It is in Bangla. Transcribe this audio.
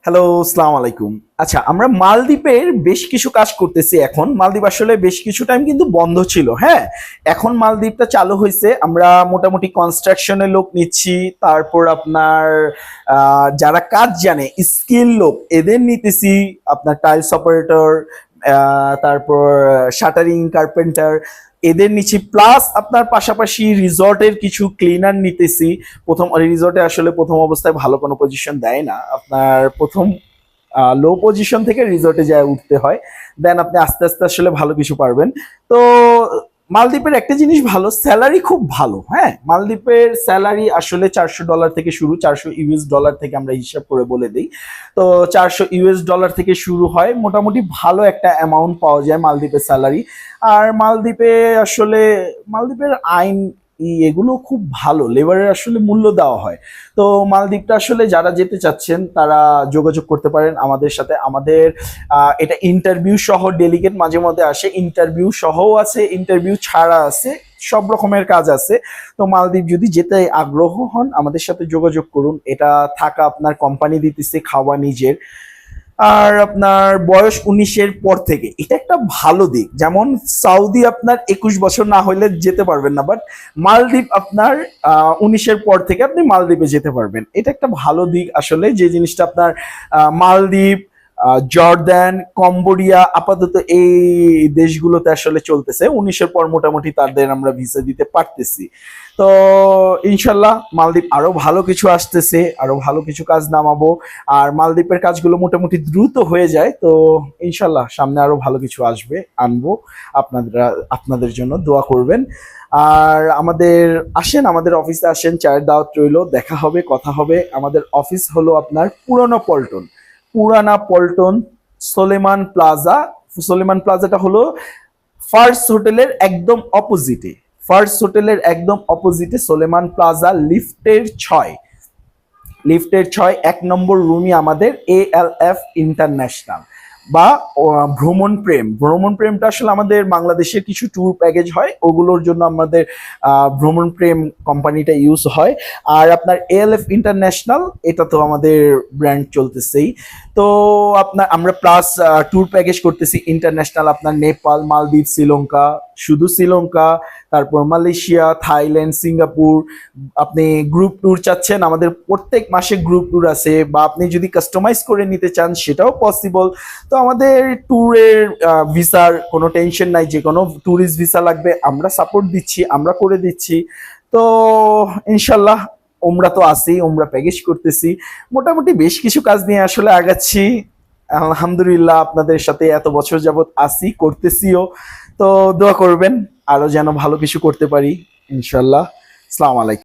হ্যালো, আসসালামু আলাইকুম। আচ্ছা, আমরা মালদ্বীপের বেশ কিছু কাজ করতেছি এখন। মালদ্বীপ আসলে বেশ কিছু টাইম কিন্তু বন্ধ ছিল, হ্যাঁ? এখন মালদ্বীপটা চালু হইছে। আমরা মোটামুটি কনস্ট্রাকশনের লোক নিচ্ছি। তারপর আপনার যারা কাজ জানে, স্কিল লোক এদের নিতেছি। আপনার টাইলস অপারেটর, তারপর শাটারিং কার্পেন্টার এদের নিচ্ছি। প্লাস আপনার পাশাপাশি রিসর্টের কিছু ক্লিনার নিতেছি। রিসর্টে আসলে প্রথম অবস্থায় ভালো কোনো পজিশন দেয় না। আপনার প্রথম লো পজিশন থেকে রিসর্টে যায় উঠতে হয়, দেন আপনি আস্তে আস্তে আসলে ভালো কিছু পারবেন। তো মালদ্বীপের একটা জিনিস ভালো, স্যালারি খুব ভালো। হ্যাঁ, মালদ্বীপের স্যালারি আসলে $400 থেকে শুরু, $400 থেকে আমরা হিসাব করে বলে দিই। তো $400 থেকে শুরু হয়, মোটামুটি ভালো একটা অ্যামাউন্ট পাওয়া যায় মালদ্বীপের স্যালারি। আর মালদ্বীপের আইন এগুলো খুব ভালো, লেবারের আসলে মূল্য দেওয়া হয়। তো মালদ্বীপটা আসলে যারা যেতে চাচ্ছেন তারা যোগাযোগ করতে পারেন আমাদের সাথে। আমাদের এটা ইন্টারভিউ সহ ডেলিগেট মাঝে মধ্যে আসে, ইন্টারভিউ সহও আছে, ইন্টারভিউ ছাড়া আছে, সব রকমের কাজ আছে। তো মালদ্বীপ যদি যেতে আগ্রহ হন আমাদের সাথে যোগাযোগ করুন। এটা থাকা আপনার কোম্পানি দিতেছে, খাওয়া নিজের। আর আপনার বয়স 19-এর পর থেকে, এটা একটা ভালো দিক। যেমন সৌদি আপনার 21 বছর না হলে যেতে পারবেন না, বাট মালদ্বীপ আপনার 19-এর পর থেকে আপনি মালদ্বীপে যেতে পারবেন। এটা একটা ভালো দিক আসলে, যে জিনিসটা আপনার মালদ্বীপ, জর্দান, কম্বোডিয়া আপাতত এই দেশগুলোতে আসলে চলতেছে। 19-এর পর মোটামুটি তাদের আমরা ভিসা দিতে পারতেছি। তো ইনশাল্লাহ মালদ্বীপ আরো ভালো কিছু আসতেছে, আরো ভালো কিছু কাজ নামাবো। আর মালদ্বীপের কাজগুলো মোটামুটি দ্রুত হয়ে যায়। তো ইনশাল্লাহ সামনে আরো ভালো কিছু আসবে, আনবো। আপনারা আপনাদের জন্য দোয়া করবেন। আর আমাদের অফিসে আসেন, চায়ের দাওয়াত রইলো, দেখা হবে, কথা হবে। আমাদের অফিস হলো আপনার পুরানা পল্টন, সোলেমান প্লাজা। সোলেমান প্লাজাটা হলো ফার্স্ট হোটেলের একদম অপোজিটে সোলেমান প্লাজা, লিফটের 6 1 নম্বর রুমই আমাদের ALF ইন্টারন্যাশনাল বা ভ্রমণ প্রেমটা আসলে আমাদের বাংলাদেশের কিছু ট্যুর প্যাকেজ হয়, ওগুলোর জন্য আমাদের ভ্রমণ প্রেম কোম্পানিটা ইউজ হয়। আর আপনার ALF ইন্টারন্যাশনাল, এটা তো আমাদের ব্র্যান্ড চলতেছেই। তো আমরা প্লাস ট্যুর প্যাকেজ করতেছি ইন্টারন্যাশনাল, আপনার নেপাল, মালদ্বীপ, শ্রীলঙ্কা, শুধু শ্রীলঙ্কা, তারপর মালয়েশিয়া, থাইল্যান্ড, সিঙ্গাপুর। আপনি গ্রুপ ট্যুর চাচ্ছেন, আমাদের প্রত্যেক মাসে গ্রুপ ট্যুর আছে, বা আপনি যদি কাস্টমাইজ করে নিতে চান সেটাও পসিবল। তো আমাদের ট্যুরের ভিসার কোনো টেনশন নাই, যে কোনো ট্যুরিস্ট ভিসা লাগবে আমরা সাপোর্ট দিচ্ছি, আমরা করে দিচ্ছি। তো ইনশাল্লাহ ওমরা তো আছি, ওমরা প্যাকেজ করতেছি, মোটামুটি বেশ কিছু কাজ নিয়ে আসলে আগাচ্ছি। আলহামদুলিল্লাহ আপনাদের সাথে এত বছর যাবত আছি, করতেছিও। তো দোয়া করবেন আরো যেন ভালো কিছু করতে পারি ইনশাল্লাহ। আসসালামু আলাইকুম।